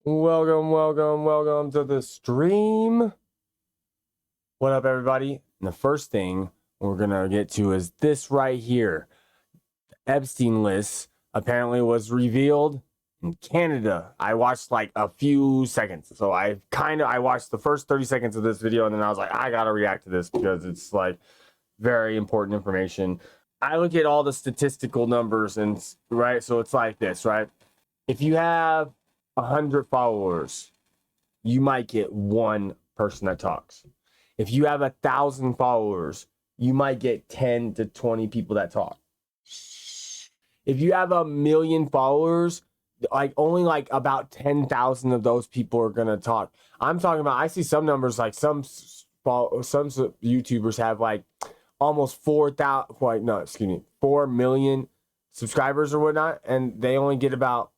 Welcome to the stream. What up, everybody? And the first thing we're gonna get to is this right here. The Epstein list apparently was revealed in Canada. I watched like a few seconds, so I watched the first 30 seconds of this video, and then I was like, I gotta react to this because it's like very important information. I look at all the statistical numbers, and right, so it's like this, right? If you have 100 followers, you might get one person that talks. If you have 1,000 followers, you might get 10 to 20 people that talk. If you have 1,000,000 followers, only about 10,000 of those people are gonna talk. I'm talking about, I see some numbers, like some YouTubers have like almost 4 million subscribers or whatnot, and they only get about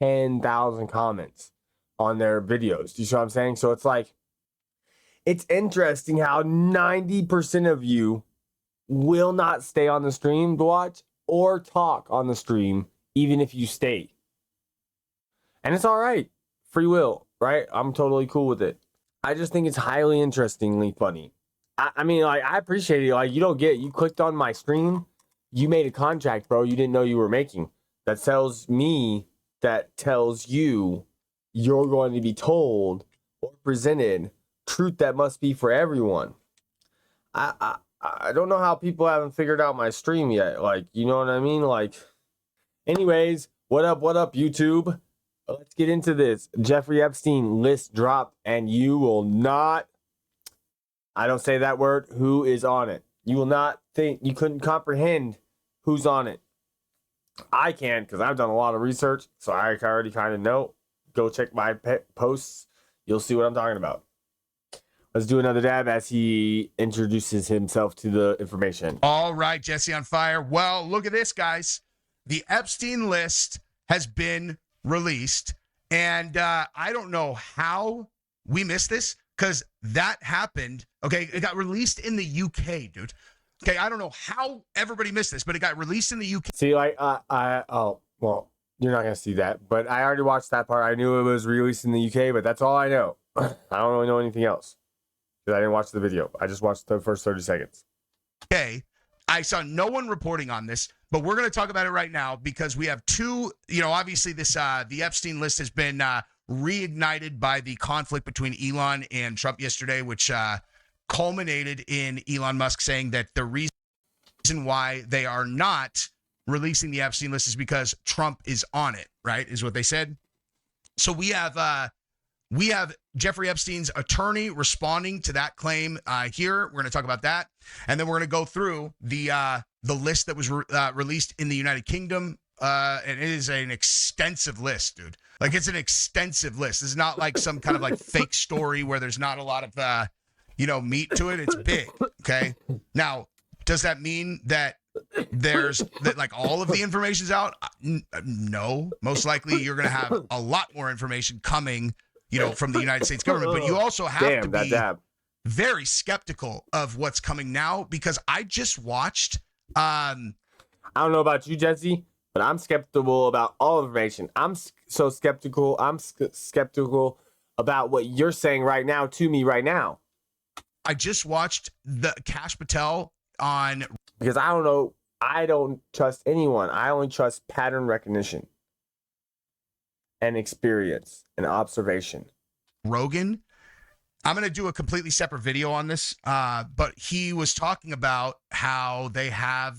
10,000 comments on their videos. Do you see what I'm saying? So it's like, it's interesting how 90% of you will not stay on the stream to watch or talk on the stream, even if you stay. And it's all right. Free will, right? I'm totally cool with it. I just think it's highly interestingly funny. I mean, like, I appreciate it. Like, you clicked on my stream, you made a contract, bro, you didn't know you were making. That tells you you're going to be told or presented truth that must be for everyone. I don't know how people haven't figured out my stream yet. Like, you know what I mean? Like, anyways, what up, YouTube? Let's get into this. Jeffrey Epstein list dropped, and you will not, I don't say that word, who is on it. You will not think, you couldn't comprehend who's on it. I can, because I've done a lot of research, so I already kind of know. Go check my posts. You'll see what I'm talking about. Let's do another dab as he introduces himself to the information. All right, Jesse on fire. Well, look at this, guys. The Epstein list has been released, and I don't know how we missed this, because that happened. Okay, it got released in the UK, dude. Okay, I don't know how everybody missed this, but it got released in the UK. See, like, well, you're not going to see that, but I already watched that part. I knew it was released in the UK, but that's all I know. I don't really know anything else, because I didn't watch the video. I just watched the first 30 seconds. Okay, I saw no one reporting on this, but we're going to talk about it right now, because we have two, obviously this, the Epstein list has been reignited by the conflict between Elon and Trump yesterday, which culminated in Elon Musk saying that the reason why they are not releasing the Epstein list is because Trump is on it, right? Is what they said. So we have Jeffrey Epstein's attorney responding to that claim here. We're going to talk about that, and then we're going to go through the list that was released in the United Kingdom, and it is an extensive list, dude. Like, it's an extensive list. It's not like some kind of like fake story where there's not a lot of meat to it. It's big. Okay. Now, does that mean that like all of the information's out? No. Most likely you're going to have a lot more information coming, from the United States government, but you also have to be very skeptical of what's coming now, because I just watched. I don't know about you, Jesse, but I'm skeptical about all information. I'm so skeptical. I'm skeptical about what you're saying right now to me right now. I just watched the Kash Patel on, because I don't know. I don't trust anyone. I only trust pattern recognition and experience and observation. Rogan. I'm going to do a completely separate video on this, but he was talking about how they have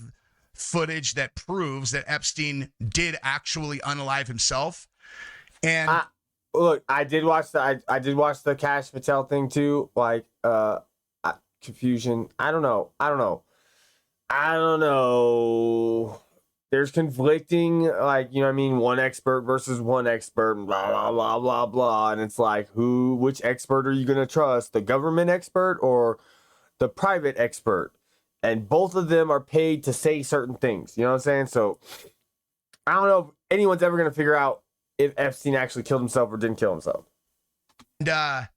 footage that proves that Epstein did actually unalive himself. And look, I did watch the Kash Patel thing too. Like, confusion. I don't know. There's conflicting, like, one expert versus one expert, blah, blah, blah, blah, blah. And it's like, which expert are you going to trust? The government expert or the private expert? And both of them are paid to say certain things. You know what I'm saying? So I don't know if anyone's ever going to figure out if Epstein actually killed himself or didn't kill himself. And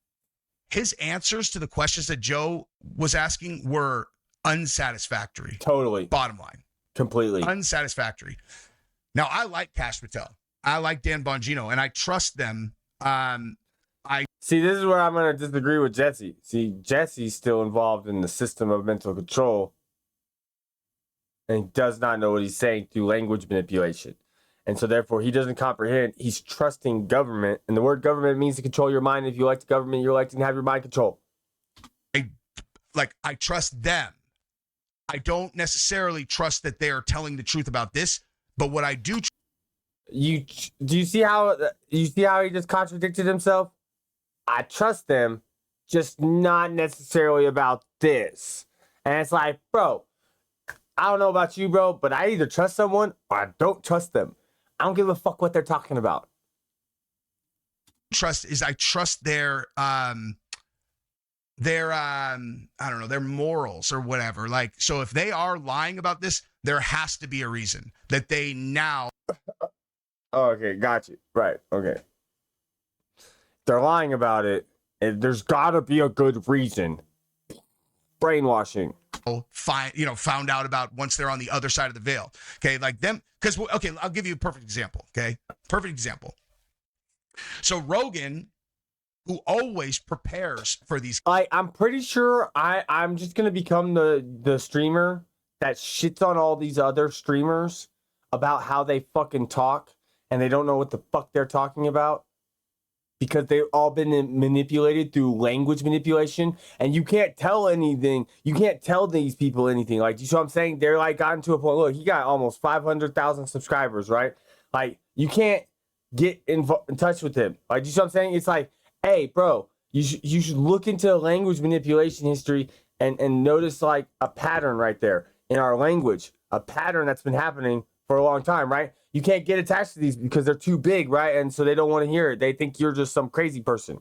his answers to the questions that Joe was asking were unsatisfactory. Totally. Bottom line. Completely. Unsatisfactory. Now, I like Kash Patel. I like Dan Bongino, and I trust them. See, this is where I'm going to disagree with Jesse. See, Jesse's still involved in the system of mental control and he does not know what he's saying through language manipulation. And so therefore he doesn't comprehend. He's trusting government. And the word government means to control your mind. If you elect the government, you're electing to have your mind controlled. I trust them. I don't necessarily trust that they are telling the truth about this, but what I do do you see how he just contradicted himself? I trust them, just not necessarily about this. And it's like, bro, I don't know about you, bro, but I either trust someone or I don't trust them. I don't give a fuck what they're talking about. I trust their I don't know, their morals or whatever. Like, so if they are lying about this, there has to be a reason that they now. Oh, okay, got you. Right, okay. They're lying about it. There's gotta be a good reason. Brainwashing. Found out about once they're on the other side of the veil. Okay, like them, because okay, I'll give you a perfect example. Okay, perfect example. So Rogan, who always prepares for these. I'm pretty sure I'm just gonna become the streamer that shits on all these other streamers about how they fucking talk and they don't know what the fuck they're talking about because they've all been manipulated through language manipulation, and you can't tell anything. You can't tell these people anything. Like, you see what I'm saying? They're like gotten to a point. Look, he got almost 500,000 subscribers, right? Like, you can't get in touch with him. Like, you see what I'm saying? It's like, hey, bro, you should look into language manipulation history and notice like a pattern right there in our language, a pattern that's been happening for a long time, right? You can't get attached to these because they're too big, right? And so they don't want to hear it. They think you're just some crazy person.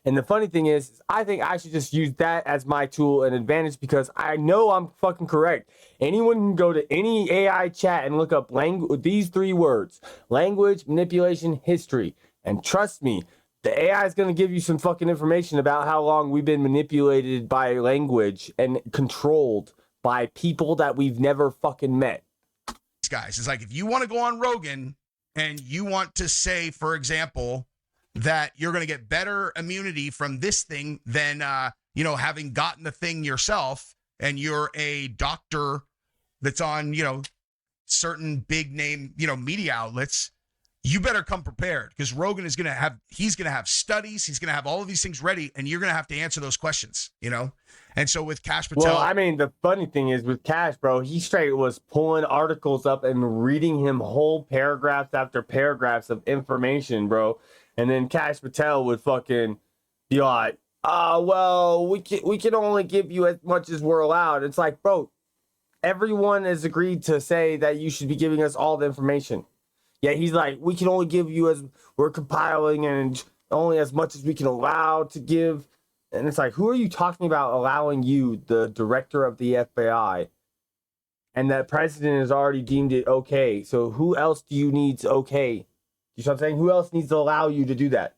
And the funny thing is, I think I should just use that as my tool and advantage because I know I'm fucking correct. Anyone can go to any AI chat and look up these 3 words: language, manipulation, history. And trust me, the AI is going to give you some fucking information about how long we've been manipulated by language and controlled by people that we've never fucking met. Guys, it's like, if you want to go on Rogan and you want to say, for example, that you're going to get better immunity from this thing than having gotten the thing yourself, and you're a doctor that's on certain big name media outlets, you better come prepared, because Rogan is going to have studies, he's going to have all of these things ready, and you're going to have to answer those questions, And so with Kash Patel. Well, I mean, the funny thing is with Kash, bro, he straight was pulling articles up and reading him whole paragraphs after paragraphs of information, bro. And then Kash Patel would fucking be like, well, we can only give you as much as we're allowed. It's like, bro, everyone has agreed to say that you should be giving us all the information. Yeah, he's like, we can only give you as we're compiling and only as much as we can allow to give. And it's like, who are you talking about allowing you, the director of the FBI? And that president has already deemed it okay. So who else do you need to okay? You know what I'm saying? Who else needs to allow you to do that?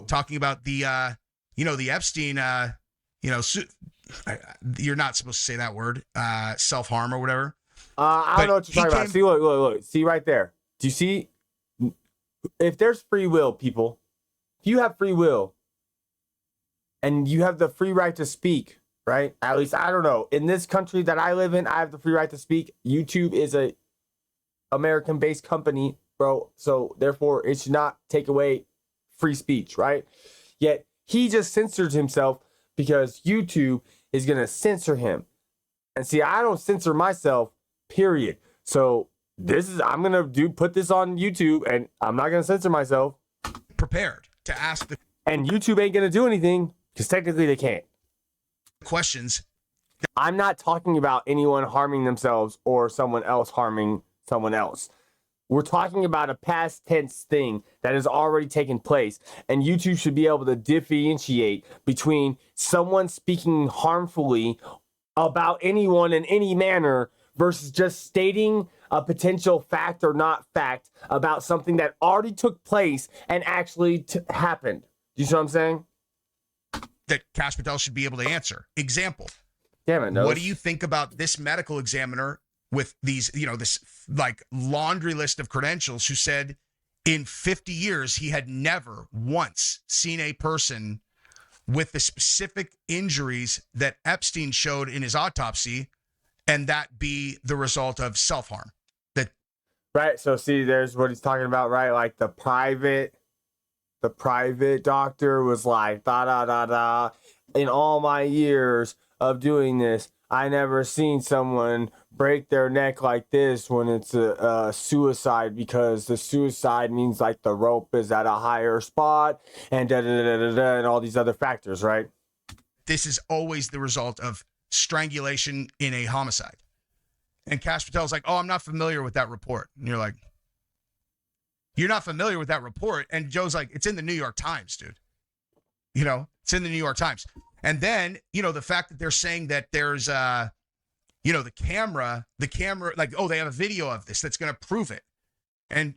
Talking about the Espstein, you're not supposed to say that word, self-harm or whatever. I don't know what you're talking about. See, look. See right there. Do you see? If there's free will, people, if you have free will and you have the free right to speak, right? At least, I don't know. In this country that I live in, I have the free right to speak. YouTube is a American-based company, bro. So therefore, it should not take away free speech, right? Yet he just censored himself because YouTube is going to censor him. And see, I don't censor myself, period. So I'm going to put this on YouTube and I'm not going to censor myself. Prepared to ask the. And YouTube ain't going to do anything because technically they can't. Questions. I'm not talking about anyone harming themselves or someone else harming someone else. We're talking about a past tense thing that has already taken place, and YouTube should be able to differentiate between someone speaking harmfully about anyone in any manner versus just stating a potential fact or not fact about something that already took place and actually happened. Do you see what I'm saying? That Kash Patel should be able to answer. Example. Damn it, What do you think about this medical examiner with these, this like laundry list of credentials who said in 50 years he had never once seen a person with the specific injuries that Espstein showed in his autopsy, and that be the result of self-harm? That Right. So see, there's what he's talking about, right? Like the private doctor was like, da da da da. In all my years of doing this, I never seen someone break their neck like this when it's a suicide, because the suicide means like the rope is at a higher spot and da da da da da and all these other factors, right? this is always the result of strangulation in a homicide. And Cash Patel's like, oh, I'm not familiar with that report. And you're like, you're not familiar with that report? And Joe's like, it's in the New York Times, dude. It's in the New York Times. And then, the fact that they're saying that there's, the camera, like, oh, they have a video of this that's going to prove it. And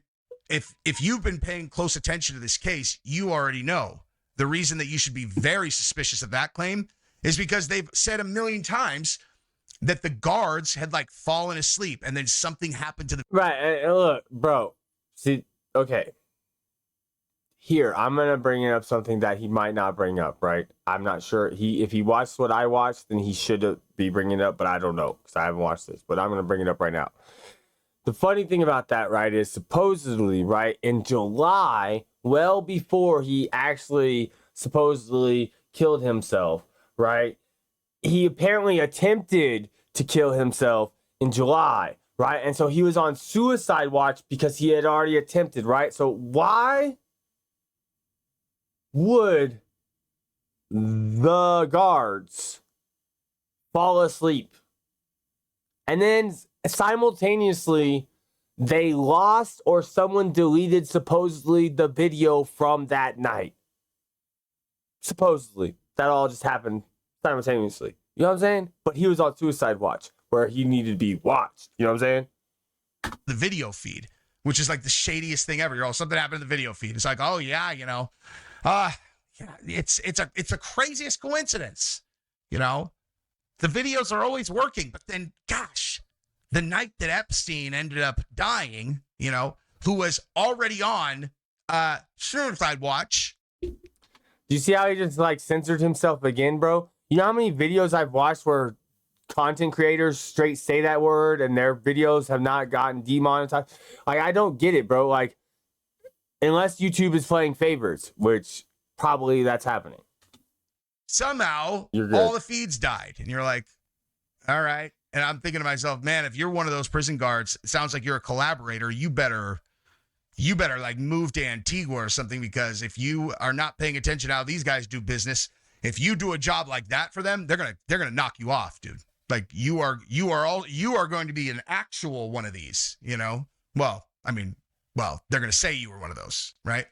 if you've been paying close attention to this case, you already know the reason that you should be very suspicious of that claim is because they've said a million times that the guards had like fallen asleep and then something happened to the Right. And look, bro, see, okay. Here, I'm going to bring up something that he might not bring up, right? I'm not sure. If he watched what I watched, then he should be bringing it up, but I don't know because I haven't watched this, but I'm going to bring it up right now. The funny thing about that, right, is supposedly, right, in July, well before he actually supposedly killed himself, right, he apparently attempted to kill himself in July, right? And so he was on suicide watch because he had already attempted, right? So why would the guards fall asleep? And then simultaneously, they lost or someone deleted supposedly the video from that night. Supposedly. That all just happened simultaneously. You know what I'm saying? But he was on suicide watch where he needed to be watched. You know what I'm saying? the video feed, which is like the shadiest thing ever. You're all, something happened in the video feed. It's like, oh yeah, it's a craziest coincidence. The videos are always working, but then gosh, the night that Espstein ended up dying, who was already on suicide watch. Do you see how he just like censored himself again, bro? You know how many videos I've watched where content creators straight say that word and their videos have not gotten demonetized? Like, I don't get it, bro. Like, unless YouTube is playing favorites, which probably that's happening. Somehow, all the feeds died. And you're like, all right. And I'm thinking to myself, man, if you're one of those prison guards, it sounds like you're a collaborator. You better like move to Antigua or something, because if you are not paying attention to how these guys do business, if you do a job like that for them, they're gonna knock you off, dude. Like you are going to be an actual one of these, Well, they're gonna say you were one of those, right?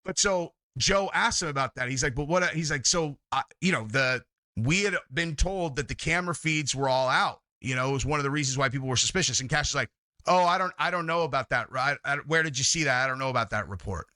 But so Joe asked him about that. He's like, but what? He's like, so we had been told that the camera feeds were all out. It was one of the reasons why people were suspicious. And Cash is like, oh, I don't know about that. Right? Where did you see that? I don't know about that report.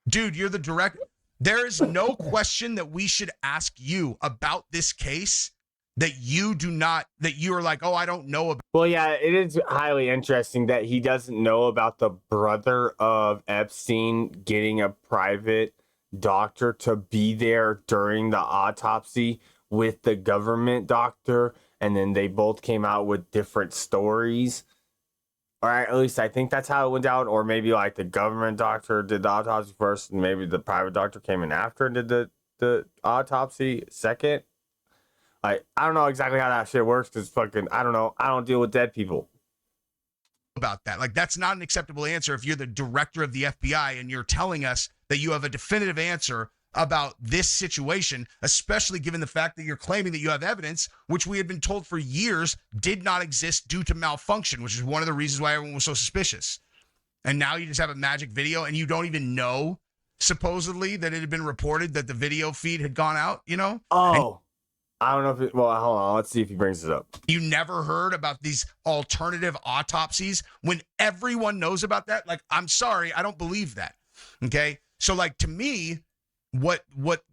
Dude, you're the director. There is no question that we should ask you about this case that you're like, oh, I don't know about. Well, yeah, it is highly interesting that he doesn't know about the brother of Espstein getting a private doctor to be there during the autopsy with the government doctor, and then they both came out with different stories. Or at least I think that's how it went down. Or maybe like the government doctor did the autopsy first, and maybe the private doctor came in after and did the autopsy second. Like, I don't know exactly how that shit works, because fucking, I don't know. I don't deal with dead people. About that. Like, that's not an acceptable answer if you're the director of the FBI and you're telling us that you have a definitive answer about this situation, especially given the fact that you're claiming that you have evidence, which we had been told for years did not exist due to malfunction, which is one of the reasons why everyone was so suspicious. And now you just have a magic video and you don't even know, supposedly, that it had been reported that the video feed had gone out, Oh. I don't know if well, hold on. Let's see if he brings it up. You never heard about these alternative autopsies when everyone knows about that? Like, I'm sorry, I don't believe that. Okay? So, like, to me, what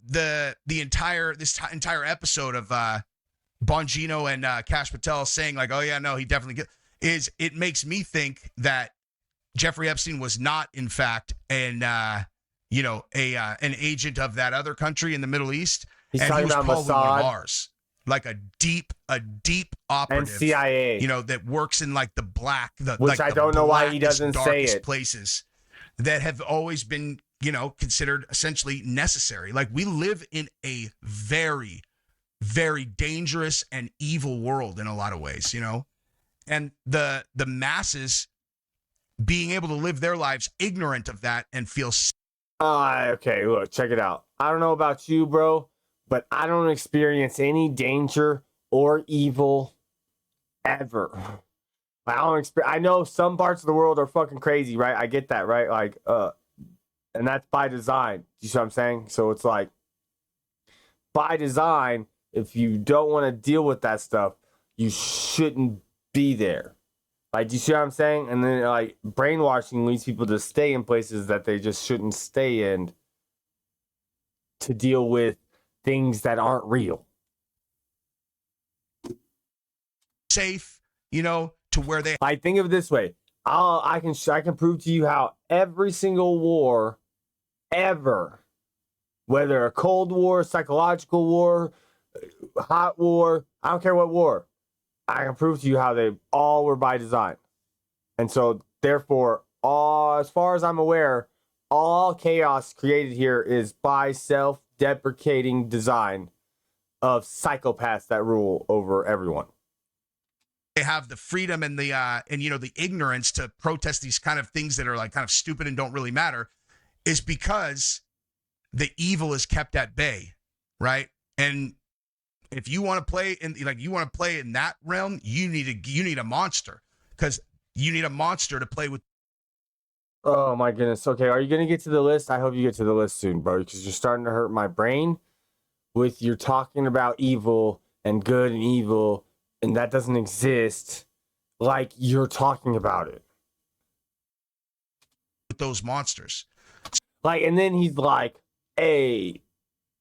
the entire entire episode of Bongino and Cash Patel saying like, oh yeah, no, he definitely is. It makes me think that Jeffrey Epstein was not, in fact, an agent of that other country in the Middle East. He's and talking he was about probably one of Mossad ours, like a deep operative, and CIA. That works in like the black, which I don't know why he doesn't say it. Places that have always been, considered essentially necessary. Like we live in a very, very dangerous and evil world in a lot of ways, and the masses being able to live their lives ignorant of that and feel. Okay, look, check it out. I don't know about you, bro, but I don't experience any danger or evil ever. I know some parts of the world are fucking crazy, right? I get that, right? Like, and that's by design. You see what I'm saying? So it's like, by design, if you don't want to deal with that stuff, you shouldn't be there. Like, do you see what I'm saying? And then, like, brainwashing leads people to stay in places that they just shouldn't stay in to deal with things that aren't real. Safe, to where they. I think of it this way. I can prove to you how every single war ever, whether a Cold War, psychological war, hot war, I don't care what war, I can prove to you how they all were by design. And so, therefore, as far as I'm aware, all chaos created here is by self-deprecating design of psychopaths that rule over everyone. They have the freedom and the ignorance to protest these kind of things that are like kind of stupid and don't really matter, is because the evil is kept at bay, right? And if you want to play in that realm, you need a monster, because you need a monster to play with. Oh my goodness. Okay, are you gonna get to the list? I hope you get to the list soon, bro, because you're starting to hurt my brain with your talking about evil and good and evil, and that doesn't exist like you're talking about it. With those monsters. Like, and then he's like, hey,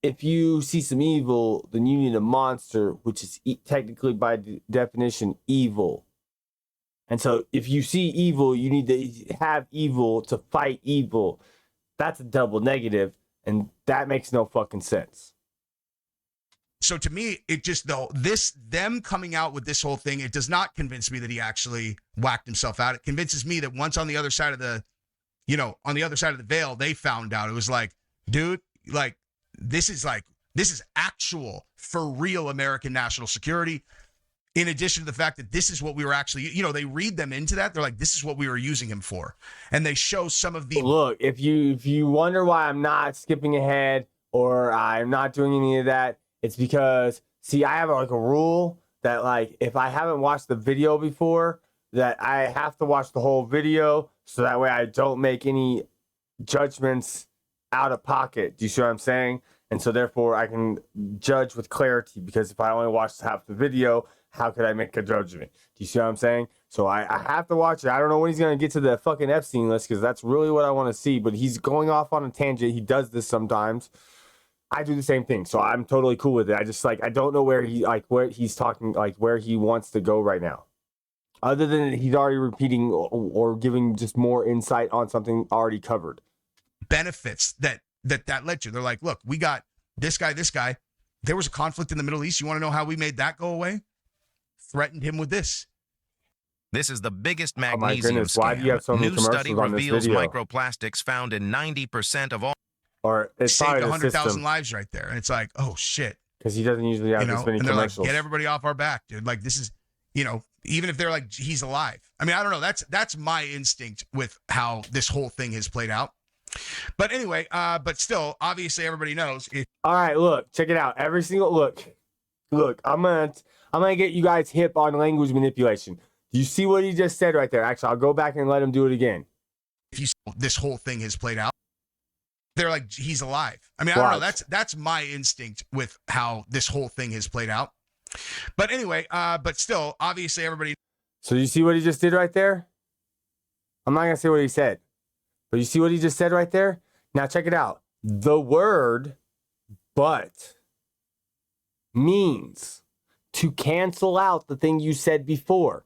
if you see some evil, then you need a monster, which is technically by definition evil. And so if you see evil, you need to have evil to fight evil. That's a double negative, and that makes no fucking sense. So to me, it just them coming out with this whole thing, it does not convince me that he actually whacked himself out. It convinces me that once on the other side of the veil, they found out. It was like, dude, like this is actual for real American national security. In addition to the fact that this is what we were actually, they read them into that. They're like, this is what we were using him for. And they show some of the. Look, if you wonder why I'm not skipping ahead or I'm not doing any of that, it's because, see, I have like a rule that, like, if I haven't watched the video before, that I have to watch the whole video so that way I don't make any judgments out of pocket. Do you see what I'm saying? And so therefore I can judge with clarity, because if I only watch half the video, how could I make a judgment? Do you see what I'm saying? So I have to watch it. I don't know when he's going to get to the fucking Espstein list, because that's really what I want to see. But he's going off on a tangent. He does this sometimes. I do the same thing. So I'm totally cool with it. I just, like, I don't know where he's talking, like, where he wants to go right now. Other than he's already repeating or giving just more insight on something already covered. Benefits that led to. They're like, look, we got this guy. There was a conflict in the Middle East. You want to know how we made that go away? Threatened him with this. This is the biggest magnesium scam. Why do you have so many New commercials study on this reveals video? microplastics found in 90% of all. Or it's saved probably 100,000 lives right there. And it's like, oh shit. Because he doesn't usually have this many and they're commercials. like, get everybody off our back, dude. Like, this is, even if they're like, he's alive. I mean, I don't know. That's my instinct with how this whole thing has played out. But anyway, but still, obviously everybody knows it. All right, look, check it out. Every single look, I'm gonna get you guys hip on language manipulation. Do you see what he just said right there? Actually, I'll go back and let him do it again. If this whole thing has played out, they're like, he's alive. I mean, I don't know. That's my instinct with how this whole thing has played out. But anyway, but still, obviously everybody. So you see what he just did right there? I'm not gonna say what he said, but you see what he just said right there? Now check it out. The word but means to cancel out the thing you said before.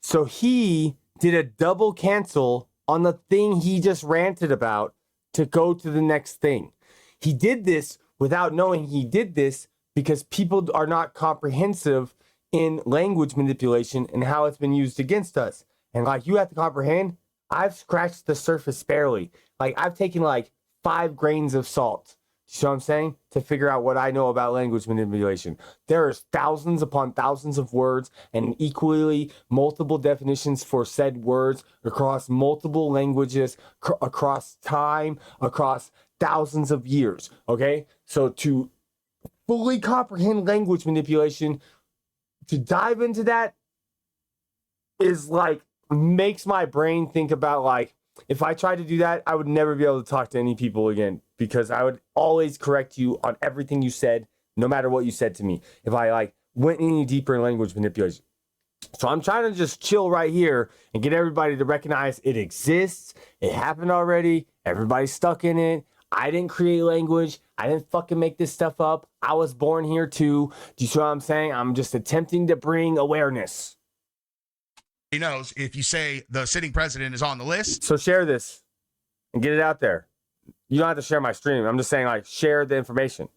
So he did a double cancel on the thing he just ranted about to go to the next thing. He did this without knowing he did this because people are not comprehensive in language manipulation and how it's been used against us. And like you have to comprehend, I've scratched the surface barely. Like I've taken like 5 grains of salt. You see what I'm saying? To figure out what I know about language manipulation. There is thousands upon thousands of words and equally multiple definitions for said words across multiple languages, across time, across thousands of years. Okay? So to fully comprehend language manipulation, to dive into that is like, makes my brain think about like, if I tried to do that, I would never be able to talk to any people again because I would always correct you on everything you said, no matter what you said to me. If I like went any deeper in language manipulation. So I'm trying to just chill right here and get everybody to recognize it exists. It happened already. Everybody's stuck in it. I didn't create language. I didn't fucking make this stuff up. I was born here too. Do you see what I'm saying? I'm just attempting to bring awareness. He knows if you say the sitting president is on the list. So share this and get it out there. You don't have to share my stream. I'm just saying, like, share the information.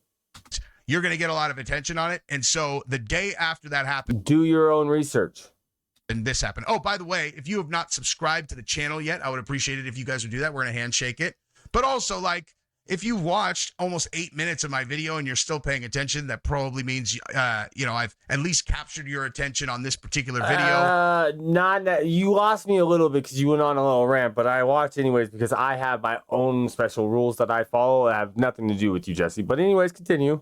You're going to get a lot of attention on it. And so the day after that happened, do your own research. And this happened. Oh, by the way, if you have not subscribed to the channel yet, I would appreciate it if you guys would do that. We're going to handshake it. But also, like, if you watched almost 8 minutes of my video and you're still paying attention, that probably means, I've at least captured your attention on this particular video. You lost me a little bit because you went on a little rant, but I watched anyways because I have my own special rules that I follow that have nothing to do with you, Jesse. But anyways, continue.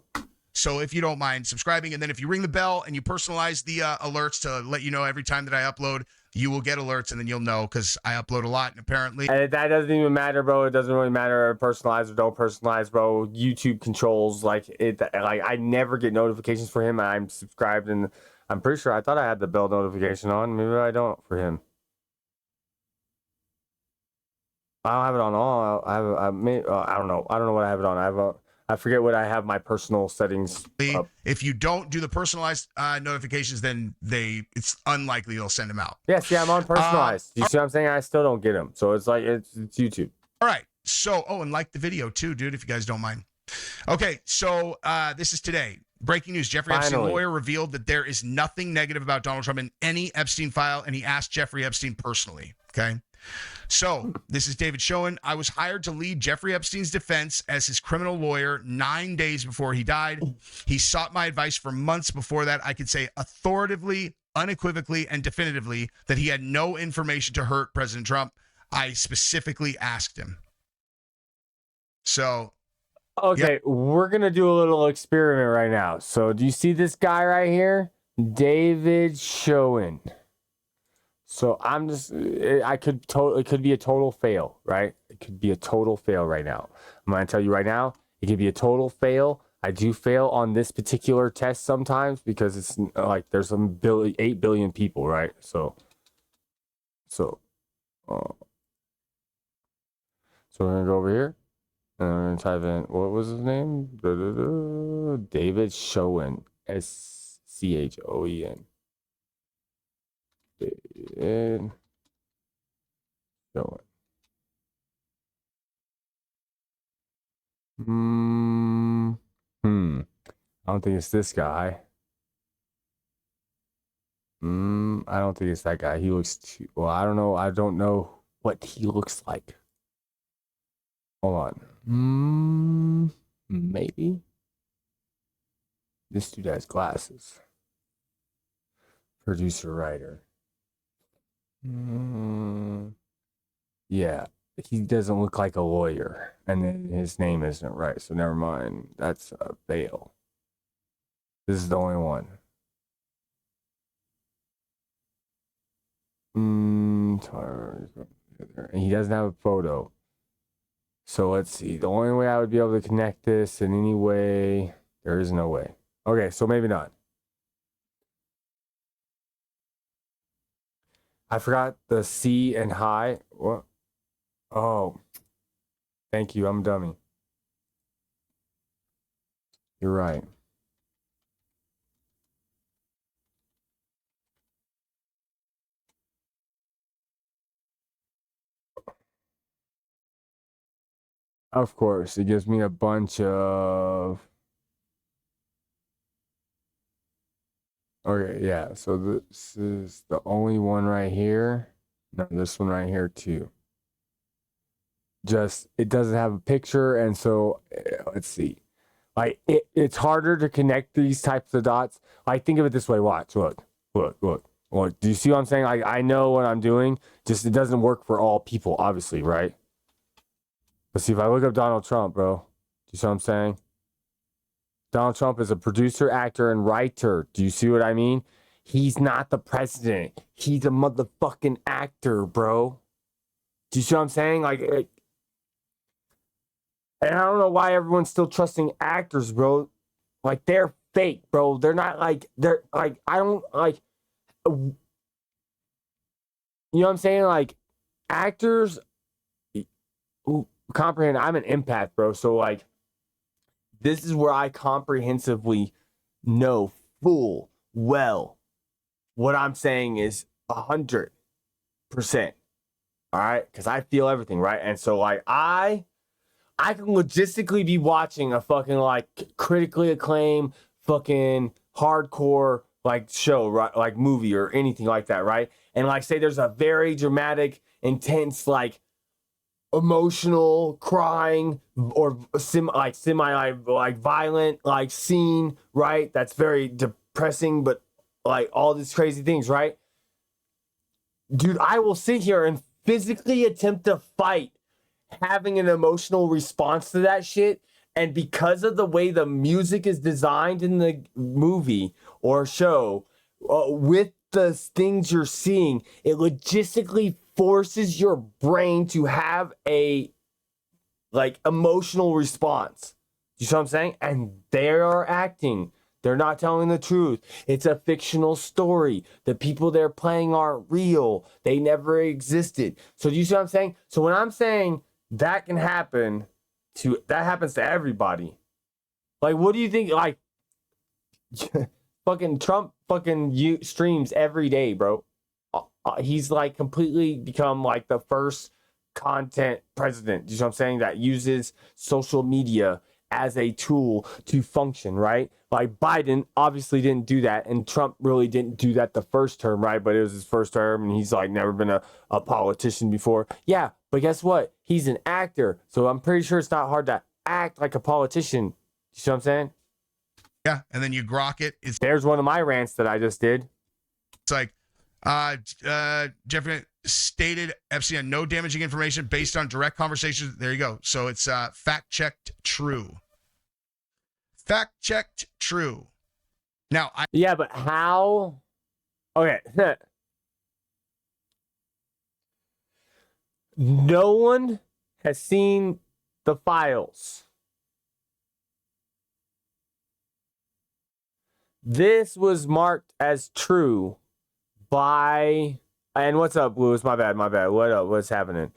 So if you don't mind subscribing, and then if you ring the bell and you personalize the alerts to let you know every time that I upload, you will get alerts, and then you'll know because I upload a lot, and apparently... And that doesn't even matter, bro. It doesn't really matter personalize or don't personalize, bro. YouTube controls, like, it. Like, I never get notifications for him. I'm subscribed, and I'm pretty sure I thought I had the bell notification on. Maybe I don't for him. I don't have it on all. I don't know. I don't know what I have it on. I forget what I have my personal settings up. If you don't do the personalized notifications, then it's unlikely they'll send them out. Yes, yeah, I'm on personalized. You see what I'm saying? I still don't get them. So it's like, it's YouTube. All right. So, and like the video too, dude, if you guys don't mind. Okay, so this is today. Breaking news. Jeffrey Epstein lawyer revealed that there is nothing negative about Donald Trump in any Epstein file, and he asked Jeffrey Epstein personally. Okay. So this is David Schoen. I was hired to lead Jeffrey Epstein's defense as his criminal lawyer 9 days before he died. He sought my advice for months before that. I could say authoritatively, unequivocally, and definitively that he had no information to hurt President Trump. I specifically asked him. So. Okay, we're going to do a little experiment right now. So do you see this guy right here? David Schoen. So I'm just, it could be a total fail, right? It could be a total fail right now. I'm going to tell you right now, it could be a total fail. I do fail on this particular test sometimes because it's like there's 8 billion people, right? So we're going to go over here and we're going to type in, what was his name? David Schoen, Schoen. And show it. I don't think it's this guy. I don't think it's that guy. He looks too, well, I don't know. I don't know what he looks like. Hold on. Maybe this dude has glasses. Producer writer. Yeah, he doesn't look like a lawyer, and then his name isn't right, so never mind. That's a fail. This is the only one. And he doesn't have a photo. So let's see. The only way I would be able to connect this in any way, there is no way. Okay, so maybe not. I forgot the C and high. What? Oh, thank you. I'm a dummy. You're right. Of course, it gives me a bunch of... Okay, yeah, so this is the only one right here. No, this one right here too. Just, it doesn't have a picture, and so, let's see. Like, it's harder to connect these types of dots. Like, think of it this way. Watch, look. Look, do you see what I'm saying? Like, I know what I'm doing, just it doesn't work for all people, obviously, right? Let's see, if I look up Donald Trump, bro, do you see what I'm saying? Donald Trump is a producer, actor, and writer. Do you see what I mean? He's not the president. He's a motherfucking actor, bro. Do you see what I'm saying? Like, and I don't know why everyone's still trusting actors, bro. Like, they're fake, bro. They're not like, they're like, I don't like, you know what I'm saying? Like, actors comprehend. I'm an empath, bro. So, like, this is where I comprehensively know full well what I'm saying is 100%. All right, because I feel everything, right? And so, like, I can logistically be watching a fucking like critically acclaimed fucking hardcore like show, right? Like movie or anything like that, right? And like say there's a very dramatic, intense, like emotional crying or semi like violent like scene, right? That's very depressing, but like all these crazy things, right? Dude, I will sit here and physically attempt to fight having an emotional response to that shit. And because of the way the music is designed in the movie or show, with the things you're seeing, it logistically forces your brain to have a like emotional response. You see what I'm saying? And they are acting. They're not telling the truth. It's a fictional story. The people they're playing aren't real. They never existed. So do you see what I'm saying? So when I'm saying that can happen that happens to everybody. Like, what do you think? Like, fucking Trump fucking streams every day, bro. He's like completely become like the first content president. You know what I'm saying? That uses social media as a tool to function, right? Like Biden obviously didn't do that, and Trump really didn't do that the first term, right? But it was his first term, and he's like never been a politician before. Yeah, but guess what? He's an actor, so I'm pretty sure it's not hard to act like a politician. You see what I'm saying? Yeah, and then you grok it. There's one of my rants that I just did. It's like, Jeffrey stated Espstein had no damaging information based on direct conversations. There you go. So it's fact-checked true. Fact-checked true. Now, yeah, but how? Okay. No one has seen the files. This was marked as true by... And what's up, Lewis? My bad. What up? What's happening?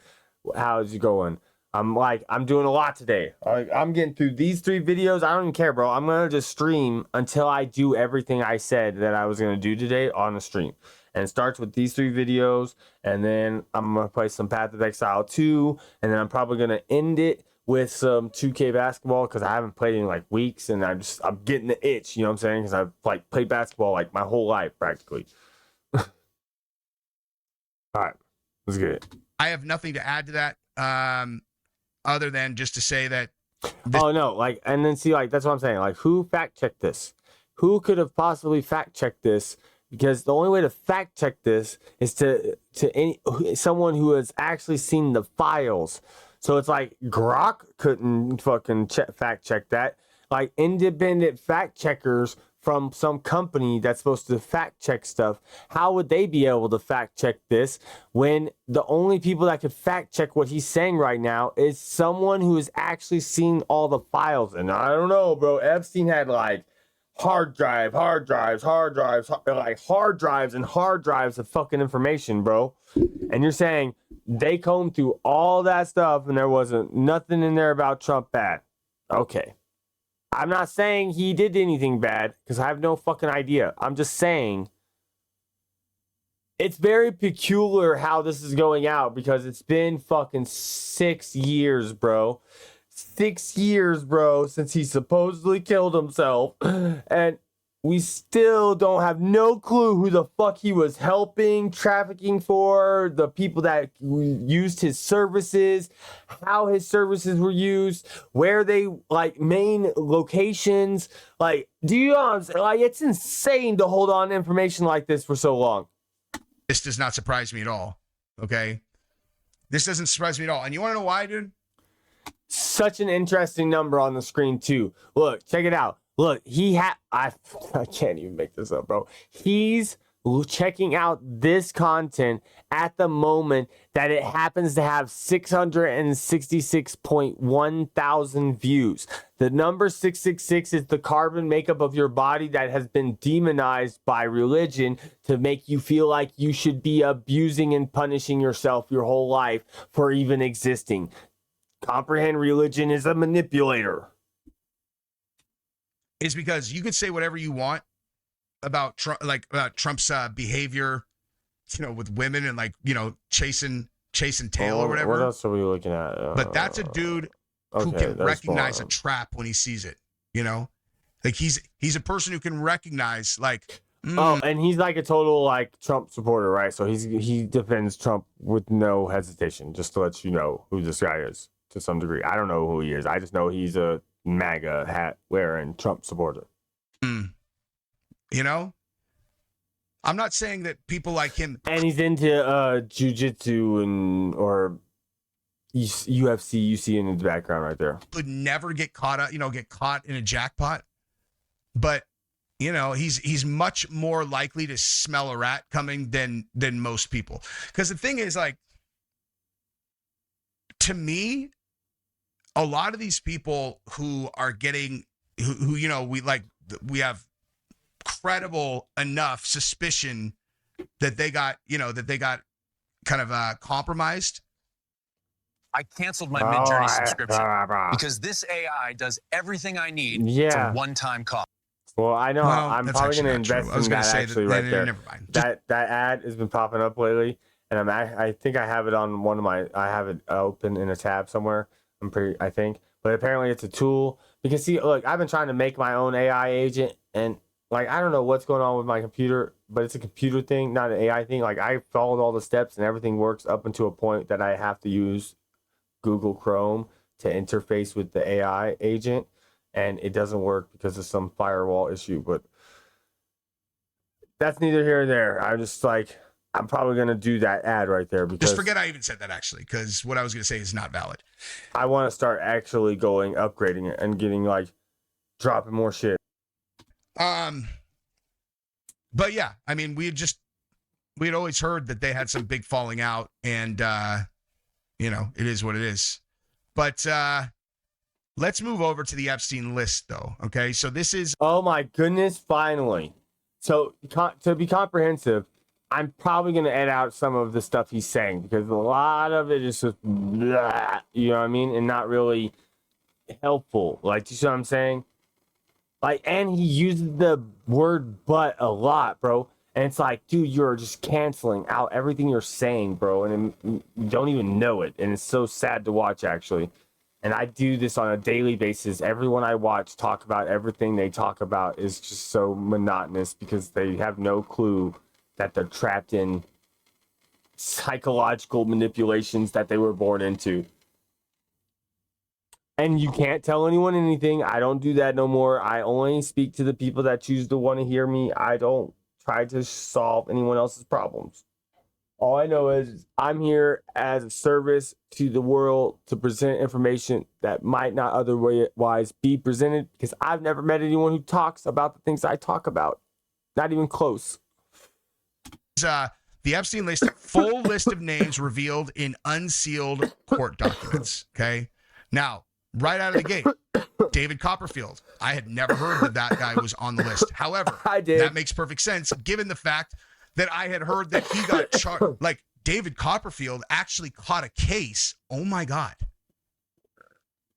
How's it going? I'm doing a lot today. I'm getting through these 3 videos. I don't even care, bro. I'm going to just stream until I do everything I said that I was going to do today on the stream. And it starts with these 3 videos. And then I'm going to play some Path of Exile 2. And then I'm probably going to end it with some 2K basketball because I haven't played in like weeks. And I'm getting the itch, you know what I'm saying? Because I've like played basketball like my whole life practically. All right, let's get it. I have nothing to add to that, other than just to say that. Oh no, like, and then see, like, that's what I'm saying. Like, who fact checked this? Who could have possibly fact checked this? Because the only way to fact check this is to someone who has actually seen the files. So it's like Grok couldn't fucking fact check that. Like independent fact checkers from some company that's supposed to fact check stuff, how would they be able to fact check this when the only people that could fact check what he's saying right now is someone who has actually seen all the files? And I don't know, bro. Epstein had like hard drives of fucking information, bro. And you're saying they combed through all that stuff and there wasn't nothing in there about Trump bad. Okay. I'm not saying he did anything bad because I have no fucking idea. I'm just saying it's very peculiar how this is going out because it's been fucking 6 years, bro. 6 years, bro, since he supposedly killed himself. And we still don't have no clue who the fuck he was helping, trafficking for, the people that used his services, how his services were used, where they, like, main locations. Like, do you know what I'm saying? Like, it's insane to hold on to information like this for so long. This does not surprise me at all. Okay? This doesn't surprise me at all. And you want to know why, dude? Such an interesting number on the screen, too. Look, check it out. Look, I can't even make this up, bro. He's checking out this content at the moment that it happens to have 666.1 thousand views. The number 666 is the carbon makeup of your body that has been demonized by religion to make you feel like you should be abusing and punishing yourself your whole life for even existing. Comprehend, religion is a manipulator. Is because you could say whatever you want about Trump, like about Trump's behavior, with women and, like, chasing tail or whatever. What else are we looking at? But that's a dude who can recognize a trap when he sees it. Like he's a person who can recognize, like. Oh, and he's like a total, like, Trump supporter, right? So he defends Trump with no hesitation. Just to let you know who this guy is to some degree. I don't know who he is. I just know he's a MAGA hat wearing Trump supporter. I'm not saying that people like him, and he's into jiu-jitsu or UFC. You see in his background right there. would never get caught up, get caught in a jackpot. But he's much more likely to smell a rat coming than most people. Because the thing is, like, to me, a lot of these people who are getting, who we have credible enough suspicion that they got kind of compromised. I canceled my Midjourney subscription because this AI does everything I need for one-time cost. Well, I know. Well, I'm probably going to invest in that actually right there. Never mind. That ad has been popping up lately, and I think I have it on I have it open in a tab somewhere. I think. But apparently it's a tool. Because, see, look, I've been trying to make my own AI agent, and, like, I don't know what's going on with my computer, but it's a computer thing, not an AI thing. Like, I followed all the steps, and everything works up until a point that I have to use Google Chrome to interface with the AI agent, and it doesn't work because of some firewall issue. But that's neither here nor there. I'm just like, I'm probably going to do that ad right there because just forget I even said that, actually, because what I was going to say is not valid. I want to start actually upgrading it and getting, like, dropping more shit. But yeah, I mean, we had always heard that they had some big falling out, and it is what it is. But let's move over to the Epstein list, though. Okay, so this is, oh my goodness, finally. So to be comprehensive, I'm probably going to edit out some of the stuff he's saying because a lot of it is just blah, you know what I mean, and not really helpful. Like, you see what I'm saying? Like, and he uses the word "but" a lot, bro. And it's like, dude, you're just canceling out everything you're saying, bro, and you don't even know it. And it's so sad to watch, actually. And I do this on a daily basis. Everyone I watch talk about everything they talk about is just so monotonous because they have no clue that they're trapped in psychological manipulations that they were born into. And you can't tell anyone anything. I don't do that no more. I only speak to the people that choose to want to hear me. I don't try to solve anyone else's problems. All I know is I'm here as a service to the world to present information that might not otherwise be presented because I've never met anyone who talks about the things I talk about. Not even close. The Epstein list, full list of names revealed in unsealed court documents. Okay. Now, right out of the gate, David Copperfield. I had never heard that guy was on the list. However, I did. That makes perfect sense given the fact that I had heard that he got charged. Like, David Copperfield actually caught a case. Oh my God.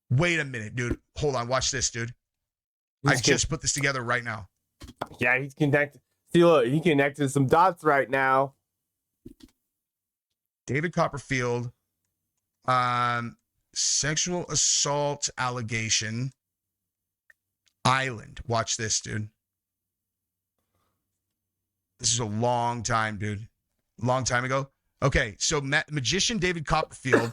Wait a minute, dude. Hold on. Watch this, dude. I just put this together right now. Yeah, he's connected. See, look, he connected some dots right now. David Copperfield, sexual assault allegation, island. Watch this, dude. This is a long time, dude. Long time ago. Okay, so magician David Copperfield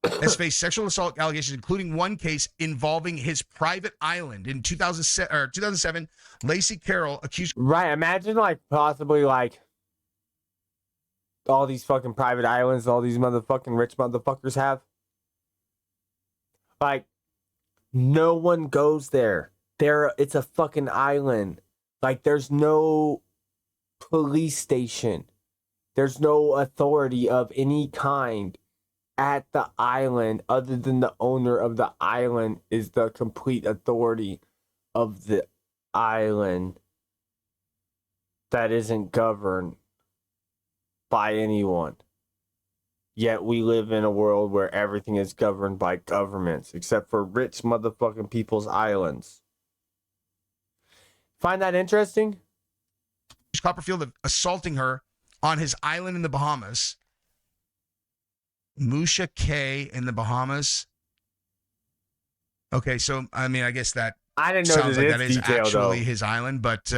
has faced sexual assault allegations, including one case involving his private island. In 2007, Lacey Carroll accused... Right, imagine, like, possibly, like, all these fucking private islands all these motherfucking rich motherfuckers have. Like, no one goes there. It's a fucking island. Like, there's no police station. There's no authority of any kind at the island other than the owner of the island is the complete authority of the island that isn't governed by anyone. Yet we live in a world where everything is governed by governments except for rich motherfucking people's islands. Find that interesting? Copperfield of assaulting her on his island in the Bahamas. Musha K in the Bahamas. Okay, so I mean, I guess that I didn't know sounds like that is detail, actually though. his island, but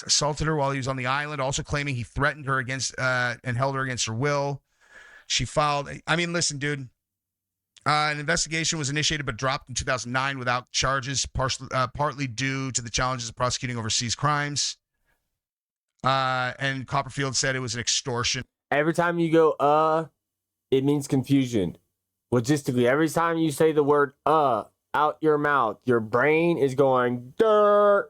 assaulted her while he was on the island, also claiming he threatened her against and held her against her will. She filed. I mean, listen, dude. An investigation was initiated but dropped in 2009 without charges, partly due to the challenges of prosecuting overseas crimes. And Copperfield said it was an extortion. Every time you go, it means confusion. Logistically, every time you say the word, out your mouth, your brain is going, dirt.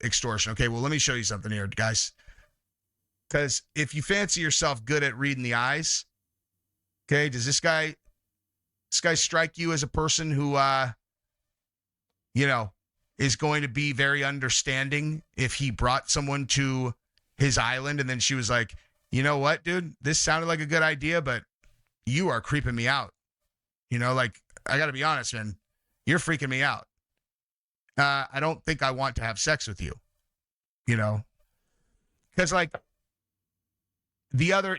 Extortion. Okay, well, let me show you something here, guys. Because if you fancy yourself good at reading the eyes, okay, does this guy strike you as a person who, is going to be very understanding if he brought someone to his island and then she was like, you know what, dude, this sounded like a good idea, but you are creeping me out. Like, I got to be honest, man, you're freaking me out. I don't think I want to have sex with you, because like the other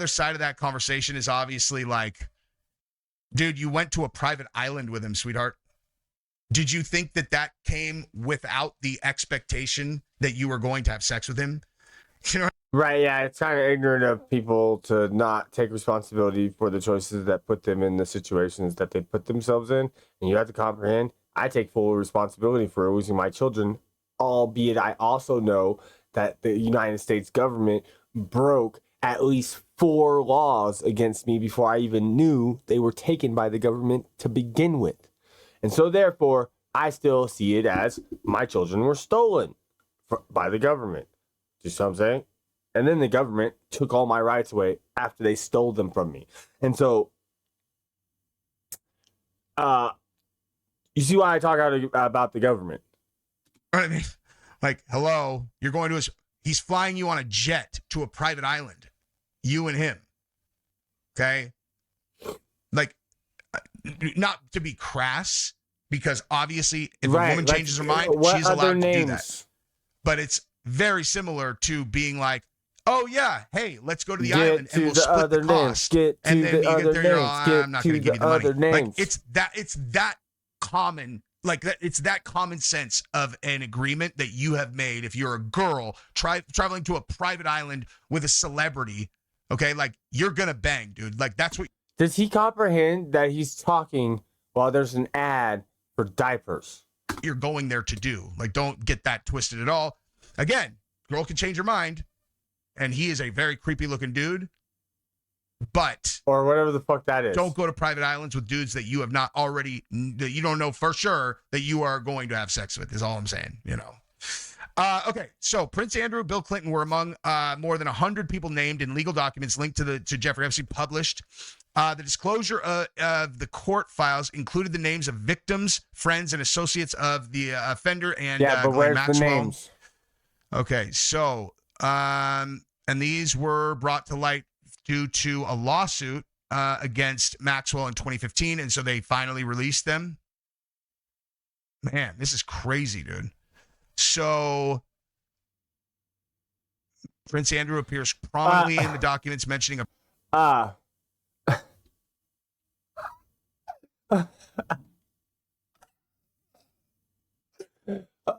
side of that conversation is obviously like, dude, you went to a private island with him, sweetheart. Did you think that came without the expectation that you were going to have sex with him? Right, yeah, it's kind of ignorant of people to not take responsibility for the choices that put them in the situations that they put themselves in. And you have to comprehend, I take full responsibility for losing my children, albeit I also know that the United States government broke at least 4 laws against me before I even knew they were taken by the government to begin with. And so therefore, I still see it as my children were stolen by the government. Do you see what I'm saying? And then the government took all my rights away after they stole them from me. And so, you see why I talk about the government. I mean, like, hello, you're going to he's flying you on a jet to a private island, you and him. Okay? Like, not to be crass, because obviously if a woman changes her mind, she's allowed to do that. But it's very similar to being like, oh yeah, hey, let's go to the island and we'll split the cost. And then you get there, you're I'm not going to give you the money. Like, it's that common, like that, it's that common sense of an agreement that you have made if you're a girl traveling to a private island with a celebrity. Okay, like, you're gonna bang, dude. Like, that's what. Does he comprehend that he's talking while there's an ad for diapers? You're going there to do. Like, don't get that twisted at all. Again, girl can change her mind, and he is a very creepy looking dude. But or whatever the fuck that is. Don't go to private islands with dudes that you have not already, that you don't know for sure that you are going to have sex with, is all I'm saying, Okay, so Prince Andrew, Bill Clinton were among more than 100 people named in legal documents linked to Jeffrey Epstein published. The disclosure of the court files included the names of victims, friends, and associates of the offender and but where's Maxwell. The names? Okay, so and these were brought to light due to a lawsuit against Maxwell in 2015, and so they finally released them. Man, this is crazy, dude. So Prince Andrew appears prominently in the documents mentioning a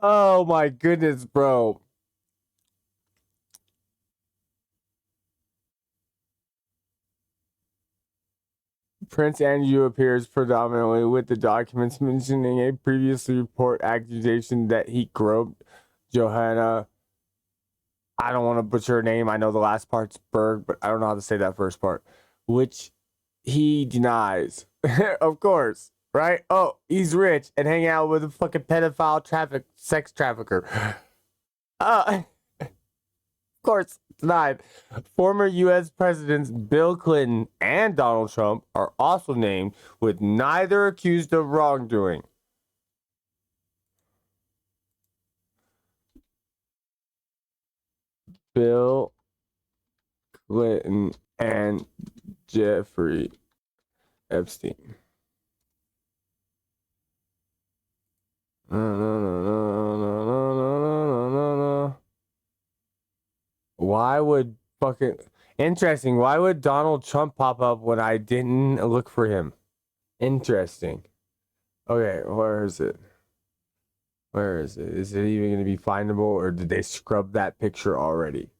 oh my goodness, bro. Prince Andrew appears predominantly with the documents mentioning a previously report accusation that he groped Johanna. I don't want to butcher her name. I know the last part's Berg, but I don't know how to say that first part, which he denies. Of course, right? Oh, he's rich and hanging out with a fucking pedophile sex trafficker. Of course, denied. Former U.S. Presidents Bill Clinton and Donald Trump are also named, with neither accused of wrongdoing. Bill Clinton and Jeffrey Epstein. Why would fucking interesting? Why would Donald Trump pop up when I didn't look for him? Interesting. Okay, where is it? Where is it? Is it even going to be findable, or did they scrub that picture already?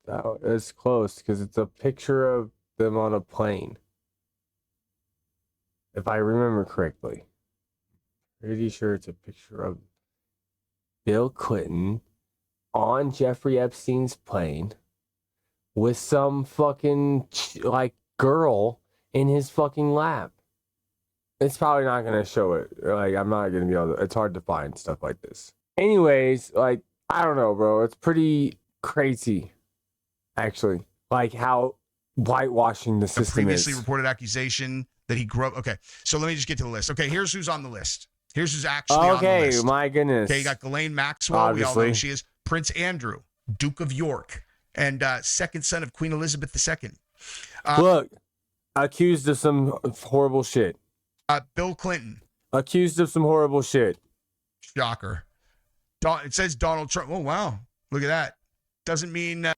That is close because it's a picture of them on a plane. If I remember correctly. Pretty sure it's a picture of Bill Clinton on Jeffrey Epstein's plane with some fucking like girl in his fucking lap. It's probably not going to show it. Like, I'm not going to be able to, it's hard to find stuff like this. Anyways, like, I don't know, bro. It's pretty crazy, actually. Like, how whitewashing the system previously is. reported accusation that he grew up. Okay, so let me just get to the list. Okay, here's who's on the list. Here's who's actually on the list. Okay, my goodness. Okay, you got Ghislaine Maxwell. Obviously. We all know who she is. Prince Andrew, Duke of York, and second son of Queen Elizabeth II. Look, accused of some horrible shit. Bill Clinton. Accused of some horrible shit. Shocker. It says Donald Trump. Oh, wow. Look at that. Doesn't mean...